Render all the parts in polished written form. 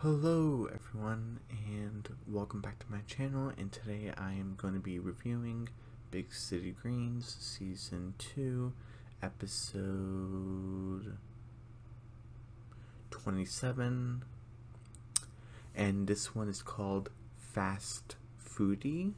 Hello everyone and welcome back to my channel, and today I am going to be reviewing Big City Greens Season 2 Episode 27, and this one is called Fast Foodie.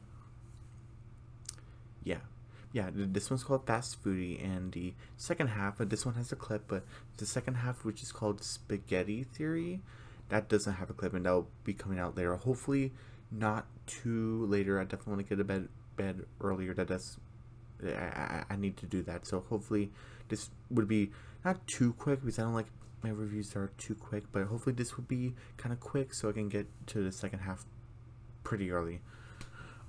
This one's called Fast Foodie, and the second half, this one has a clip, but the second half, which is called Spaghetti Theory, that doesn't have a clip, and that'll be coming out later. Hopefully not too later. I definitely want to get to bed earlier. I need to do that. So hopefully this would be not too quick, because I don't like my reviews that are too quick, but hopefully this would be kind of quick so I can get to the second half pretty early.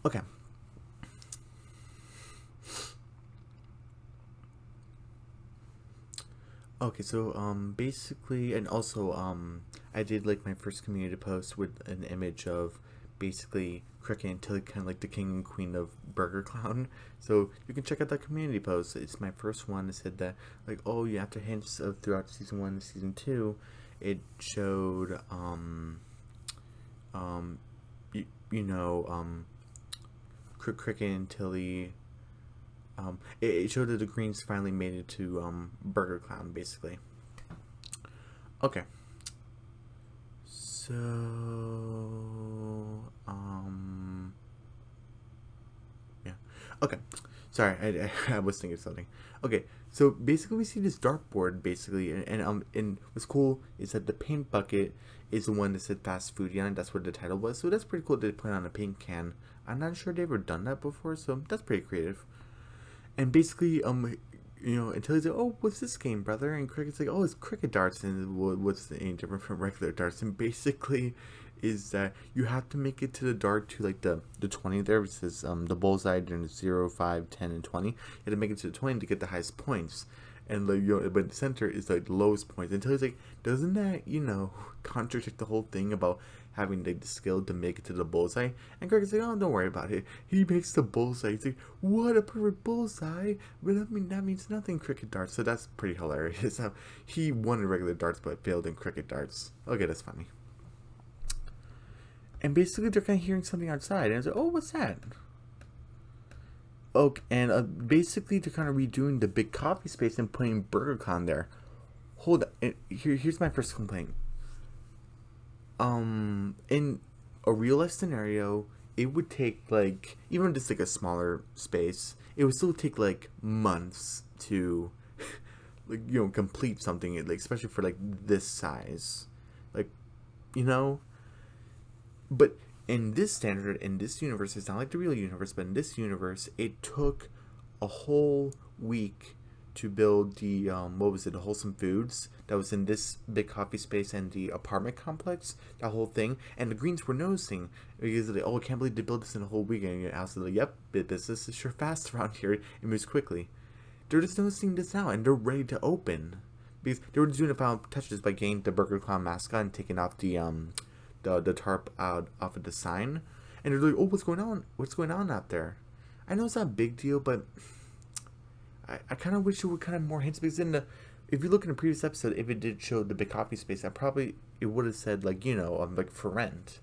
Okay. Okay, so basically, and also I did like my first community post with an image of basically Cricket and Tilly, kind of like the king and queen of Burger Clown. So you can check out that community post. It's my first one. It said that, like, oh, you have to hints of throughout season 1 and season 2, it showed Cricket and Tilly. It showed that the Greens finally made it to Burger Clown, basically. Okay. So, yeah. Okay. Sorry, I was thinking of something. Okay, so basically we see this dartboard, basically, and what's cool is that the paint bucket is the one that said Fast Foodie on it. That's what the title was. So that's pretty cool that they put it on a paint can. I'm not sure they've ever done that before, so that's pretty creative. And basically, until he's like, oh, what's this game, brother? And Cricket's like, oh, it's cricket darts. And what's any different from regular darts? And basically is that you have to make it to the dart to, like, the 20 there. It says the bullseye during 0, 5, 10, and 20. You have to make it to the 20 to get the highest points. And, like, but the center is, like, the lowest points. Until he's like, doesn't that, contradict the whole thing about having, like, the skill to make it to the bullseye? And Greg's like, oh, don't worry about it. He makes the bullseye. He's like, what, a perfect bullseye? But I mean, that means nothing, cricket darts. So that's pretty hilarious. How he won in regular darts but failed in cricket darts. Okay, that's funny. And basically they're kind of hearing something outside. And it's like, oh, what's that? Okay, and basically they're kind of redoing the big coffee space and putting Burger Clown there. Hold on. Here's my first complaint. In a real life scenario, it would take, like, even just like a smaller space, it would still take like months to like, complete something, like, especially for like this size, like, but in this standard, in this universe, it's not like the real universe, but in this universe, it took a whole week to build the the Wholesome Foods that was in this big coffee space and the apartment complex, that whole thing. And the Greens were noticing, because they, oh, I can't believe they built this in a whole week. And Alice was like, yep, business is sure fast around here. It moves quickly. They're just noticing this now, and they're ready to open, because they were doing about touches by getting the Burger Clown mascot and taking off the tarp out off of the sign. And they're like, oh, what's going on? What's going on out there? I know it's not a big deal, but I kind of wish it would kind of more hints, because if you look in the previous episode, if it did show the big coffee space, it would have said, like, like, for rent.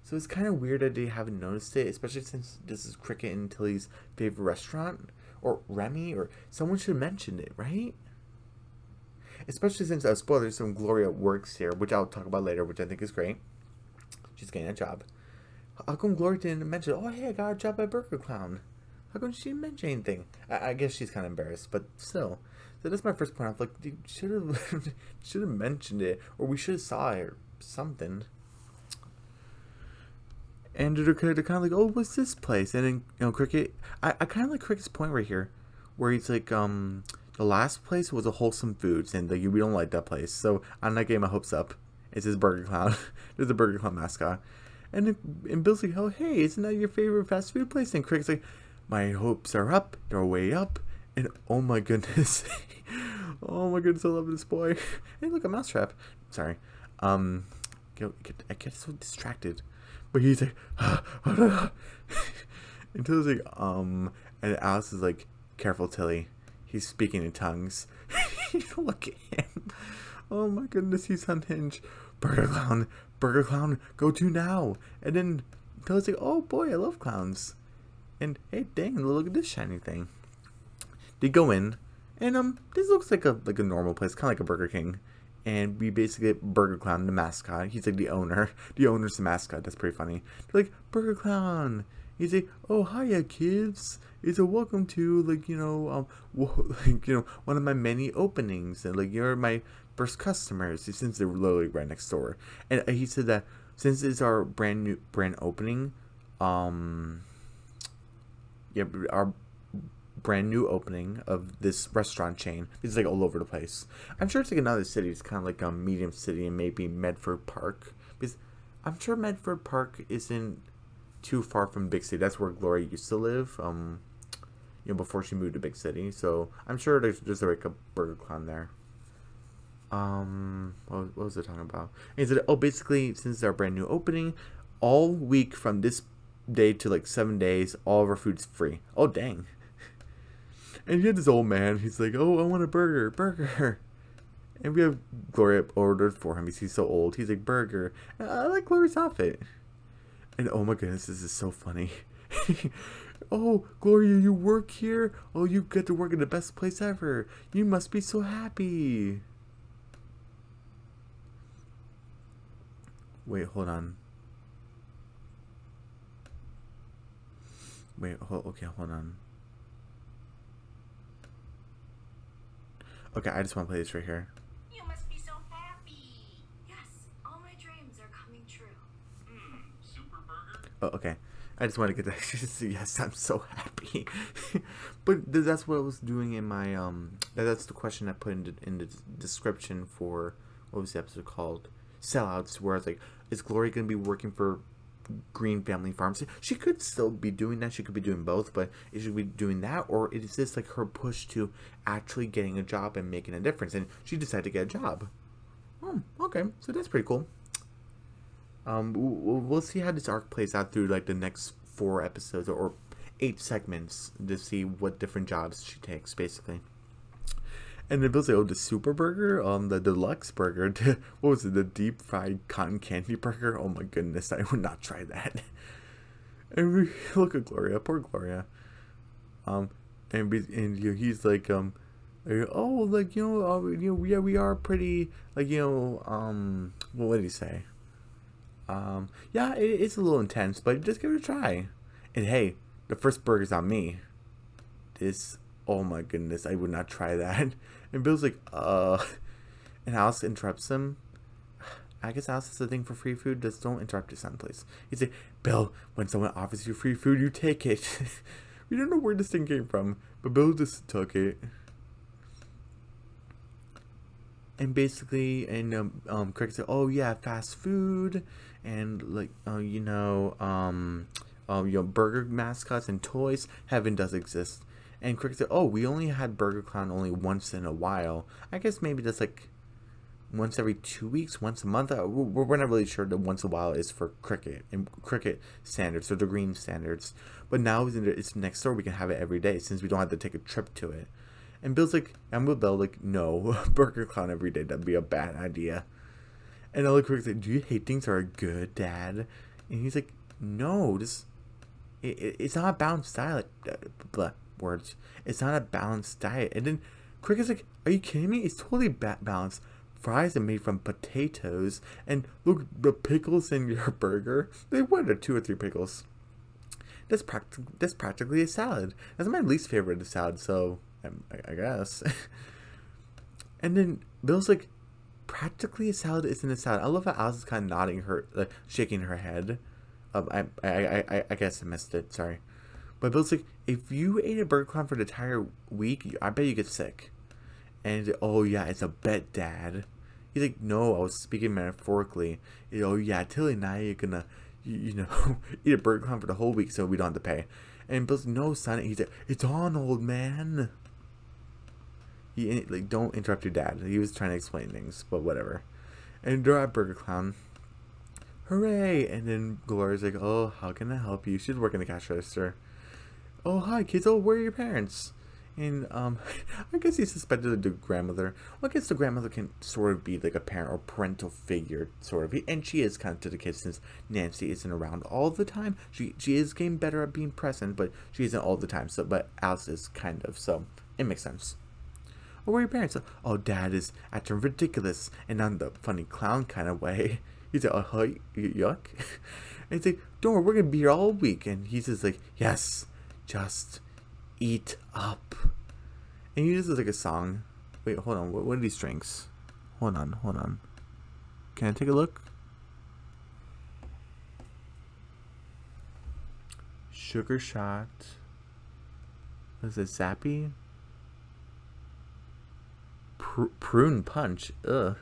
So it's kind of weird that they haven't noticed it, especially since this is Cricket and Tilly's favorite restaurant, or Remy, or someone should have mentioned it, right? Especially since, spoilers, some Gloria works here, which I'll talk about later, which I think is great. She's getting a job. How come Gloria didn't mention, oh, hey, I got a job at Burger Clown? How come she didn't mention anything? I guess she's kind of embarrassed, but still. So that's my first point. I'm like, you should have mentioned it, or we should have saw it, or something. And they're kind of like, oh, what's this place? And then, Cricket, I kind of like Cricket's point right here, where he's like, the last place was a Wholesome Foods, and like, we don't like that place, so I'm not getting my hopes up. It says Burger Clown. There's a Burger Clown mascot. And Bill's like, oh, hey, isn't that your favorite fast food place? And Cricket's like, my hopes are up. They're way up. And oh my goodness. Oh my goodness, I love this boy. Hey, look, a mousetrap. Sorry. I get so distracted. But he's like, until he's like, and Alice is like, careful, Tilly. He's speaking in tongues. Look at him. oh my goodness, he's unhinged. Burger Clown, go to now. And then Bill's like, oh boy, I love clowns. And hey, dang, look at this shiny thing. They go in, and this looks like a normal place, kind of like a Burger King. And we basically get Burger Clown, the mascot. He's like the owner. The owner's the mascot. That's pretty funny. They're like, Burger Clown. He's like, oh, hiya, kids. He's like, welcome to, like, one of my many openings. And, like, you're my first customers. Since they're literally right next door. And he said that since it's our brand opening, our brand new opening of this restaurant chain. It's like all over the place. I'm sure it's like another city. It's kind of like a medium city, and maybe Medford Park, because I'm sure Medford Park isn't too far from big city. That's where Gloria used to live, before she moved to big city. So I'm sure there's like a Burger Clown there. What was I talking about? And he said, oh, basically, since it's our brand new opening, all week from this day to like 7 days, all of our food's free. Oh, dang. And you had this old man, he's like, oh, I want a burger. And we have Gloria ordered for him because he's so old. He's like, burger. And I like Gloria's outfit. And oh my goodness, this is so funny. Oh, Gloria, you work here? Oh, you get to work in the best place ever. You must be so happy. Wait, hold on. Okay, hold on. Okay, I just want to play this right here. You must be so happy. Yes, all my dreams are coming true. Super burger? Oh, okay. I just want to get that. Yes, I'm so happy. But that's what I was doing in my that's the question I put in the description for what was the episode called? Sellouts. Where I was like, is Gloria gonna be working for Green Family Farms? She could still be doing that. She could be doing both, but is she be doing that, or is this like her push to actually getting a job and making a difference? And she decided to get a job. Oh, okay, so that's pretty cool. We'll see how this arc plays out through like the next 4 episodes or 8 segments to see what different jobs she takes, basically. And then Bill's like, oh, the super burger, the deluxe burger, what was it, the deep fried cotton candy burger? Oh my goodness, I would not try that. And we look at Gloria, poor Gloria. And he's like, oh, like, we are pretty, like, what did he say? Yeah, it's a little intense, but just give it a try. And hey, the first burger's on me. Oh my goodness, I would not try that. And Bill's like, and Alice interrupts him. I guess Alice has a thing for free food. Just don't interrupt your son, please. He's like, Bill, when someone offers you free food, you take it. We don't know where this thing came from, but Bill just took it. And basically, Cricket said, oh yeah, fast food, and like, burger mascots and toys. Heaven does exist. And Cricket said, oh, we only had Burger Clown only once in a while. I guess maybe that's like once every 2 weeks, once a month. We're not really sure that once a while is for Cricket and Cricket standards, or the green standards. But now it's next door, we can have it every day since we don't have to take a trip to it. And Bill's like, I'm with Bill, like, no, Burger Clown every day, that'd be a bad idea. And Ella Cricket's like, do you hate things that are good, Dad? And he's like, no, it's not a balanced diet. Words. It's not a balanced diet. And then Cricket's like, are you kidding me? It's totally balanced. Fries are made from potatoes. And look, the pickles in your burger, what are 2 or 3 pickles? That's practically a salad. That's my least favorite of salad, so I guess. And then Bill's like, practically a salad isn't a salad. I love how Alice is kind of nodding like, shaking her head. I guess I missed it. Sorry. But Bill's like, if you ate a Burger Clown for the entire week, I bet you get sick. And he's like, oh yeah, it's a bet, Dad. He's like, no, I was speaking metaphorically. Oh yeah, Tilly and I are gonna, eat a Burger Clown for the whole week so we don't have to pay. And Bill's like, no, son. He's like, it's on, old man. Don't interrupt your dad. He was trying to explain things, but whatever. And they're at Burger Clown. Hooray! And then Gloria's like, oh, how can I help you? She's working the cash register. Oh, hi, kids. Oh, where are your parents? And I guess he suspected the grandmother. Well, I guess the grandmother can sort of be like a parent or parental figure, sort of. And she is kind of to the kids since Nancy isn't around all the time. She is getting better at being present, but she isn't all the time. So, but Alice is kind of. So it makes sense. Or where are your parents? Oh, Dad is acting ridiculous and not the funny clown kind of way. He's like, oh, yuck. And it's like, don't worry, we're gonna be here all week. And he's just like, yes, just eat up. And he uses like a song. Wait, hold on. What are these drinks? Hold on. Can I take a look? Sugar shot. What is it? Zappy? Prune punch. Ugh.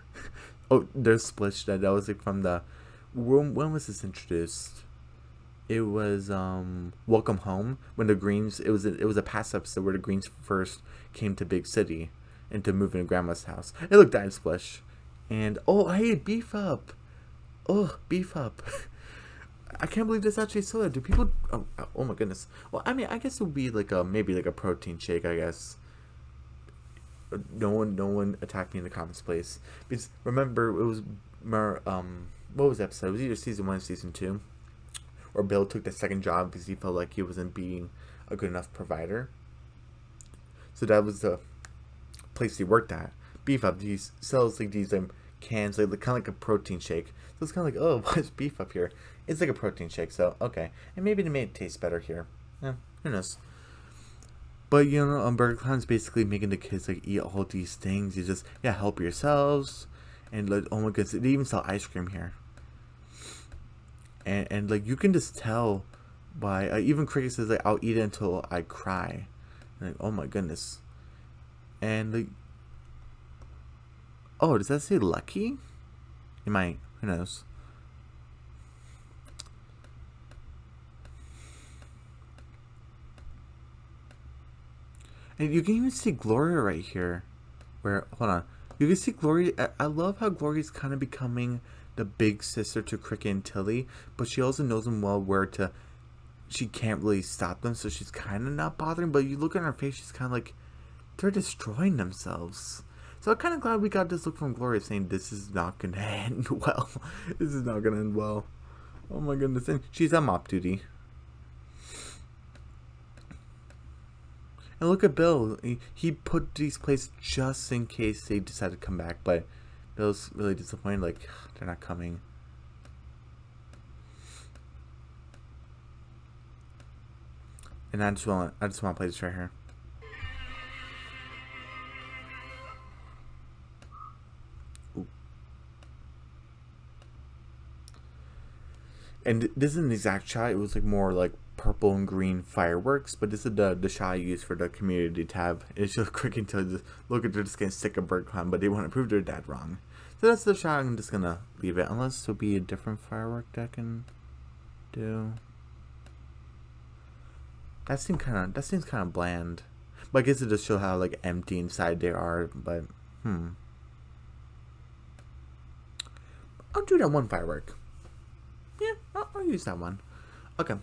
Oh, there's Splish. That was like from the. When was this introduced? It was Welcome Home, when the Greens. It was a past episode where the Greens first came to Big City and to move into Grandma's house. It looked like Splish, and oh, hey, Beef Up. Oh, Beef Up. I can't believe this actually soda. Do people? Oh my goodness. Well, I mean, I guess it would be like maybe like a protein shake. I guess. No one attacked me in the comments, please. Because remember, it was what was the episode? It was either season 1 or season 2. Or Bill took the second job because he felt like he wasn't being a good enough provider. So that was the place he worked at. Beef Up. He sells like these cans, like kind of like a protein shake. So it's kind of like, oh, what's Beef Up here? It's like a protein shake. So okay, and maybe they made it taste better here. Yeah, who knows? But you know, Burger Clown's basically making the kids like eat all these things. You just help yourselves, and like, oh my goodness, they even sell ice cream here. And like you can just tell by even Cricket says like I'll eat it until I cry. And, like, oh my goodness. And like, oh, does that say Lucky? It might. Who knows? And you can even see Gloria right here. Where, hold on. You can see Gloria. I love how Gloria's kind of becoming the big sister to Cricket and Tilly. But she also knows them well where to. She can't really stop them. So she's kind of not bothering. But you look at her face, she's kind of like. They're destroying themselves. So I'm kind of glad we got this look from Gloria saying this is not going to end well. This is not going to end well. Oh my goodness. And she's on mop duty. And look at Bill. He put these places just in case they decide to come back. But Bill's really disappointed. Like, they're not coming. And I just want to play this right here. Ooh. And this isn't an exact shot. It was like more like purple and green fireworks, but this is the shot I use for the community tab. It's just quick until just look at they're just gonna stick a bird clown, but they want to prove their dad wrong. So that's the shot. I'm just gonna leave it unless there'll be a different firework that I can do. That seems kind of bland, but I guess it just shows how like empty inside they are. But I'll do that one firework. Yeah, I'll use that one. Okay.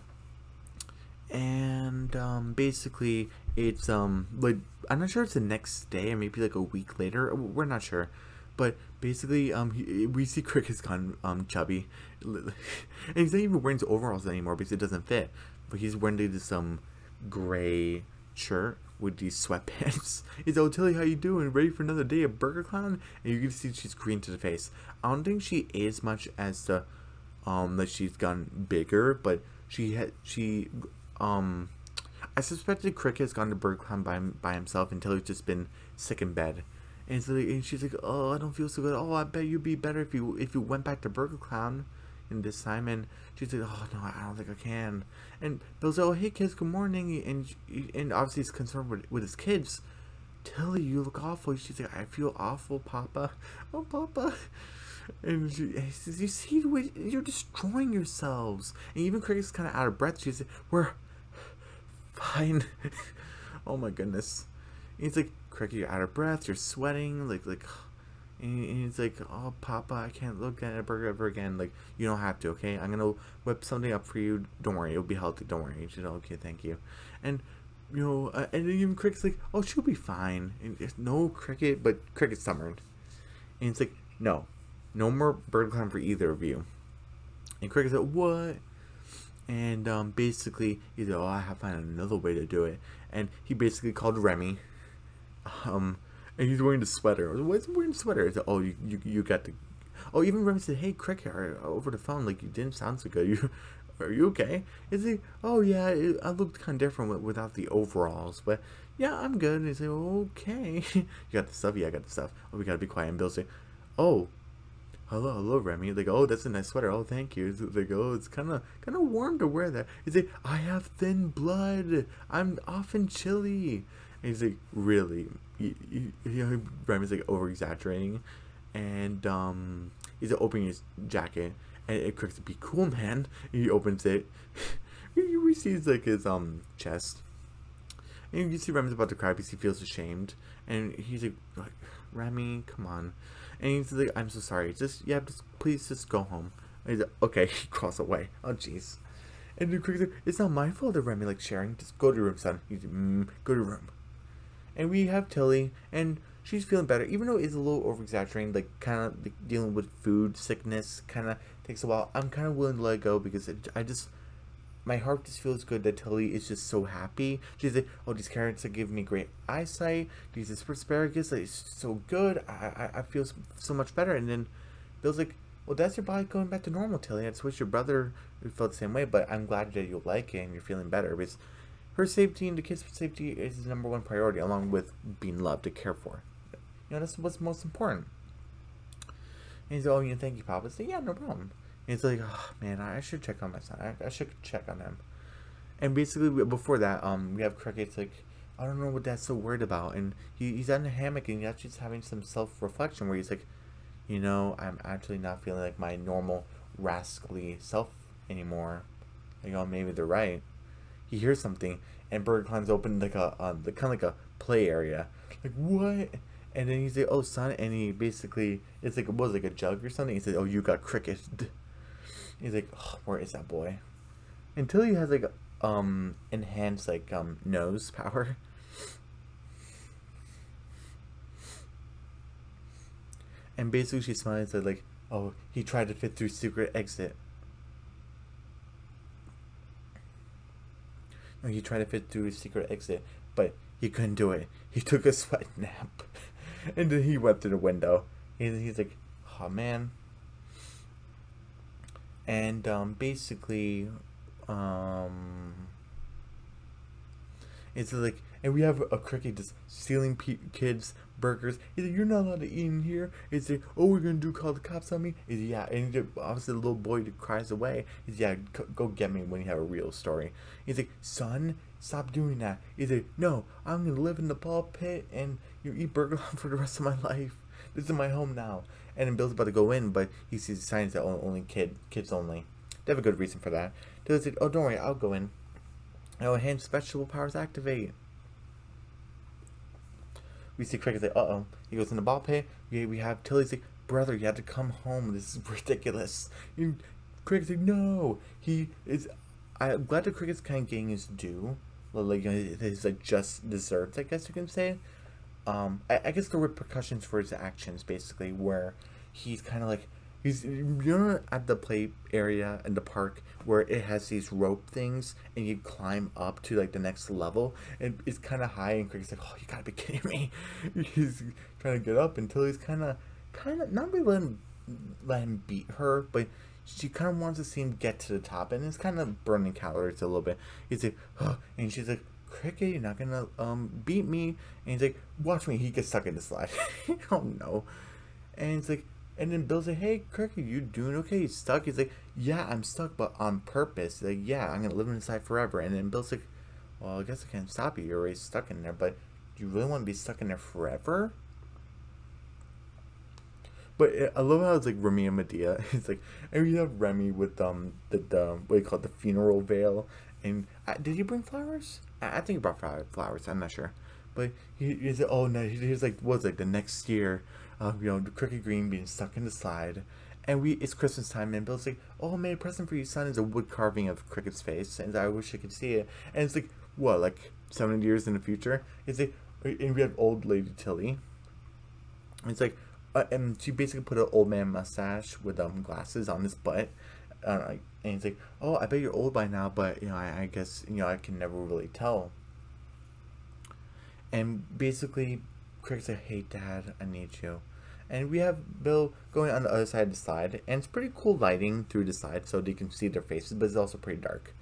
And basically it's like I'm not sure it's the next day or maybe like a week later. We're not sure, but basically we see Cricket's gone chubby, and he's not even wearing his overalls anymore because it doesn't fit. But he's wearing this gray shirt with these sweatpants. He's like, "Oh, Tilly, how you doing? Ready for another day of Burger Clown?" And you can see she's green to the face. I don't think she ate as much as the that she's gotten bigger, but I suspected Cricket has gone to Burger Clown by himself until he's just been sick in bed. And, and she's like, "Oh, I don't feel so good. Oh, I bet you'd be better if you went back to Burger Clown in this time." And she's like, "Oh, no, I don't think I can." And Bill's like, "Oh, hey, kids, good morning." And obviously he's concerned with his kids. "Tilly, you look awful." She's like, "I feel awful, Papa." "Oh, Papa." And he says, "You see the way you're destroying yourselves." And even Cricket's kind of out of breath. She's like, "We're fine." Oh my goodness. And he's like, "Cricket, you're out of breath. You're sweating." Like, and he's like, "Oh, Papa, I can't look at a burger ever again." Like, "You don't have to, okay? I'm gonna whip something up for you. Don't worry, it'll be healthy. Don't worry." She's like, "Okay, thank you." And and then even Cricket's like, oh, she'll be fine. And it's, no, Cricket, but Cricket's stubborn. And it's like, no more bird climb for either of you. And Cricket's like, what? And basically, he's like, oh, I have to find another way to do it. And he basically called Remy. And he's wearing the sweater. I was like, why is he wearing the sweater? He's like, oh, you got the... Oh, even Remy said, hey, Cricket, over the phone, like, you didn't sound so good. Are you okay? Is he? Oh, yeah, I looked kind of different without the overalls. But, yeah, I'm good. And he's like, okay. You got the stuff? Yeah, I got the stuff. Oh, we got to be quiet. And Bill's like, oh, hello, Remy. Like, oh, that's a nice sweater. Oh, thank you. It's like, oh, it's kind of warm to wear that. He's like, I have thin blood. I'm often chilly. And he's like, really? Remy's like over exaggerating, and he's like, opening his jacket, and it Cricket's like, be cool, man. And he opens it. We see like his chest, and you see Remy's about to cry because he feels ashamed, and he's like Remy, come on. And he's like, I'm so sorry. Just please just go home. And he's like, okay. He crawls away. Oh, jeez. And the Cricket's like, it's not my fault that Remy likes sharing. Just go to your room, son. He's like, go to your room. And we have Tilly, and she's feeling better, even though it's a little over-exaggerating, like, kind of like, dealing with food sickness, kind of takes a while. I'm kind of willing to let it go, because my heart just feels good that Tilly is just so happy. She's like, oh, these carrots are giving me great eyesight, these asparagus, like, it's so good, I feel so much better. And then Bill's like, well, that's your body going back to normal, Tilly. I just wish your brother felt the same way, but I'm glad that you like it and you're feeling better, because her safety and the kids' safety is his number one priority, along with being loved and cared for. That's what's most important. And he's like, oh, thank you, Papa. It's like, yeah, no problem. And he's like, oh, man, I should check on my son. I should check on him. And basically, before that, we have Cricket's like, I don't know what Dad's so worried about. And he's in a hammock, and he's actually just having some self-reflection where he's like, I'm actually not feeling like my normal rascally self anymore. Like, maybe they're right. He hears something, and Bird climbs open like a kind of like a play area. Like, what? And then he's like, oh, son, and he basically, it's like, what was it, like a jug or something? He said, oh, you got Cricket. He's like, oh, where is that boy? Until he has like enhanced like nose power. And basically she smiles and said like, oh, he tried to fit through secret exit. He tried to fit through a secret exit, but he couldn't do it. He took a sweat nap, and then he went through the window. He's like, oh man. And basically, it's like, and we have a Cricket just stealing kids' burgers. He's like, you're not allowed to eat in here. He's like, oh, we're gonna call the cops on me. He's like, yeah, and obviously the little boy cries away. He's like, yeah, go get me when you have a real story. He's like, son, stop doing that. He's like, no, I'm gonna live in the ball pit and you eat burger for the rest of my life. This is my home now. And then Bill's about to go in, but he sees signs that only kids only. They have a good reason for that. Tilly's like, oh, don't worry, I'll go in. Oh, enhanced special powers activate. We see Cricket's like, uh-oh. He goes in the ball pit. We have Tilly's like, brother, you have to come home. This is ridiculous. And Cricket's like, no. I'm glad that Cricket's kind of getting his due. Like, his like just desserts, I guess you can say. I guess the repercussions for his actions, basically, where he's kind of like, he's at the play area in the park where it has these rope things and you climb up to like the next level and it's kind of high and Cricket's like, oh, you gotta be kidding me. He's trying to get up until he's kind of not really let him beat her, but she kind of wants to see him get to the top, and it's kind of burning calories a little bit. He's like, oh, and she's like, Cricket, you're not gonna beat me. And he's like, watch me. He gets stuck in the slide. Oh no. And it's like, and then Bill's like, hey, Cricket, you doing okay? He's stuck. He's like, yeah, I'm stuck, but on purpose. He's like, yeah, I'm gonna live inside forever. And then Bill's like, well, I guess I can't stop you. You're already stuck in there, but do you really want to be stuck in there forever? But I love how it's like Remy and Medea. It's like, and we have Remy with the what do you call it, the funeral veil. And did he bring flowers? I think he brought flowers. I'm not sure. But he's like, oh no, he's like, what's like the next year, the Cricket Green being stuck in the slide, and it's Christmas time, and Bill's like, oh, I made a present for you, son. It's a wood carving of Cricket's face, and I wish I could see it. And it's like, what, like 70 years in the future. It's like, and we have old lady Tilly. It's like, and she basically put an old man mustache with glasses on his butt. And it's like, oh, I bet you're old by now, but I guess I can never really tell. And basically, Craig's like, hey Dad, I need you. And we have Bill going on the other side of the slide, and it's pretty cool lighting through the slide so they can see their faces, but it's also pretty dark.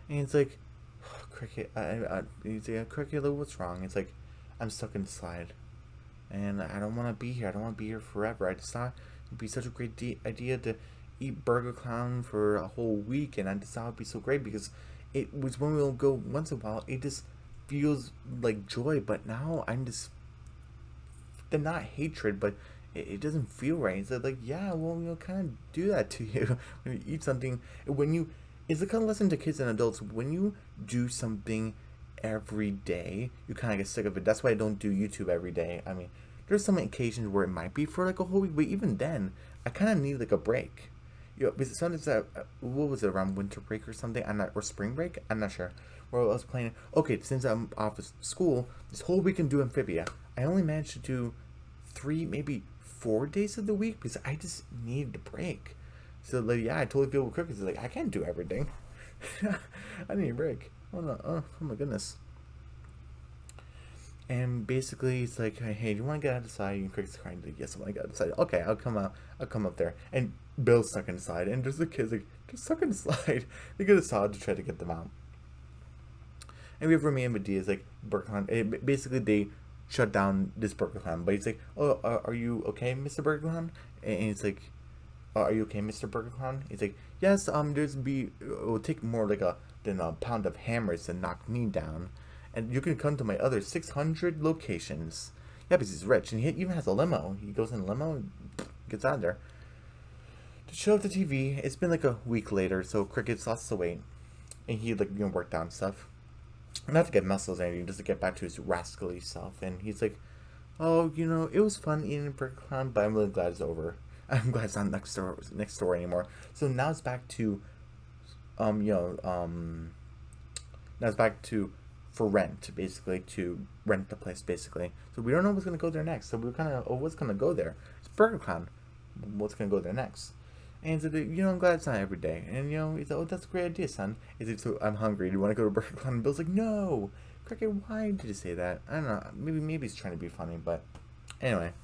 And it's like, oh, Cricket, he's like, Cricket, what's wrong? It's like, I'm stuck in the slide, and I don't want to be here. I don't want to be here forever. I just thought it'd be such a great idea to eat Burger Clown for a whole week, and I just thought it'd be so great because it was when we'll go once in a while. It just feels like joy, but now I'm just, they're not hatred, but it doesn't feel right. It's like, yeah, well, kind of do that to you when you eat something. It's the kind of lesson to kids and adults. When you do something every day, you kind of get sick of it. That's why I don't do YouTube every day. I mean, there's some occasions where it might be for like a whole week, but even then, I kind of need like a break. Because sometimes what was it, around winter break or something? Or spring break? I'm not sure. Where I was playing. Okay, since I'm off of school, this whole week I can do Amphibia. I only managed to do 3, maybe 4 days of the week because I just needed a break. So like, yeah, I totally feel with Crickets. It's like, I can't do everything. I need a break. Oh no! Oh my goodness. And basically, it's like, hey, do you want to get out of the side? And Cricket's crying. Like, yes, I want to get out of the side. Okay, I'll come out. I'll come up there. And Bill's stuck inside, and there's the kids like, they're stuck inside. They get a saw to try to get them out. And we have Remy and Medea's like Burger Clown. Basically, they shut down this Burger Clown. But he's like, oh, are you okay, Mr. Burger Clown? And he's like, are you okay, Mr. Burger Clown? He's like, yes. It will take more than a pound of hammers to knock me down, and you can come to my other 600 locations. Yeah, because he's rich, and he even has a limo. He goes in a limo and gets out of there. To show up the TV, it's been like a week later, so Cricket's lost the weight, and he worked down stuff. Not to get muscles or anything, just to get back to his rascally self. And he's like, oh, it was fun eating Burger Clown, but I'm really glad it's over. I'm glad it's not next door anymore. So now it's back to, now it's back to for rent, basically, to rent the place, basically. So we don't know what's gonna go there next. So we're kind of, what's gonna go there? It's Burger Clown. What's gonna go there next? And so I'm glad it's not every day. And he's like, oh, that's a great idea, son. He's like, so I'm hungry. Do you want to go to Burger Clown? And Bill's like, no. Cricket, why did you say that? I don't know. Maybe he's trying to be funny, but anyway.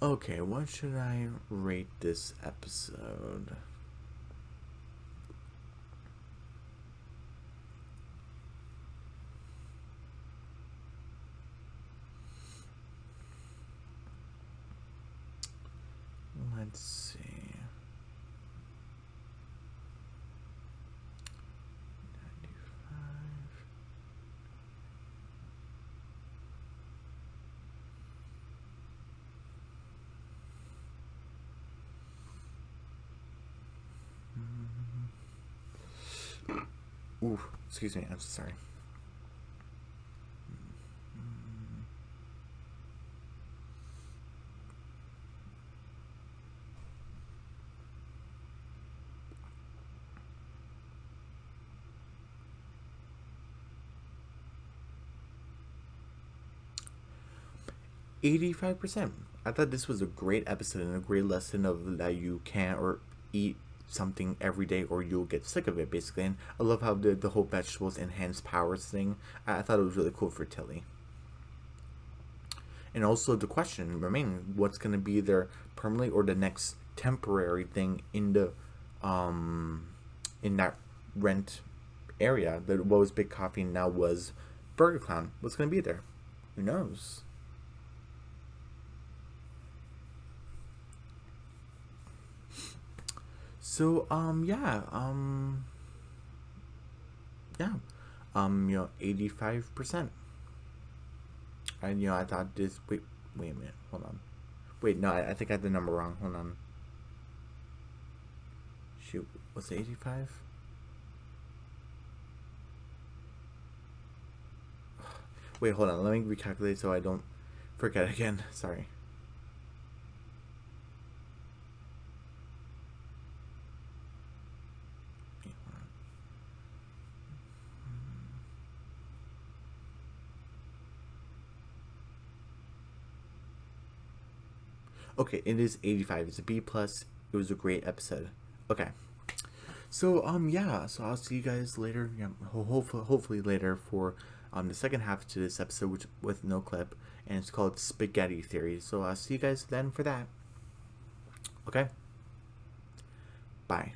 Okay, what should I rate this episode? Let's see. 95. Ooh, excuse me, I'm so sorry. $85%. I thought this was a great episode and a great lesson of that you can't or eat something every day or you'll get sick of it, basically. And I love how the whole vegetables enhance powers thing. I thought it was really cool for Tilly. And also the question remaining, what's going to be their permanently or the next temporary thing in the in that rent area? What was Big Coffee now was Burger Clown. What's going to be there? Who knows? So, 85%. And, I thought this, wait a minute, hold on. Wait, no, I think I had the number wrong, hold on. Shoot, what's it, 85? Wait, hold on, let me recalculate so I don't forget again, sorry. Okay, it is 85. It's a B plus. It was a great episode. Okay. So yeah, so I'll see you guys later. Yeah, hopefully later for the second half to this episode, which with no clip, and it's called Spaghetti Theory. So I'll see you guys then for that. Okay. Bye.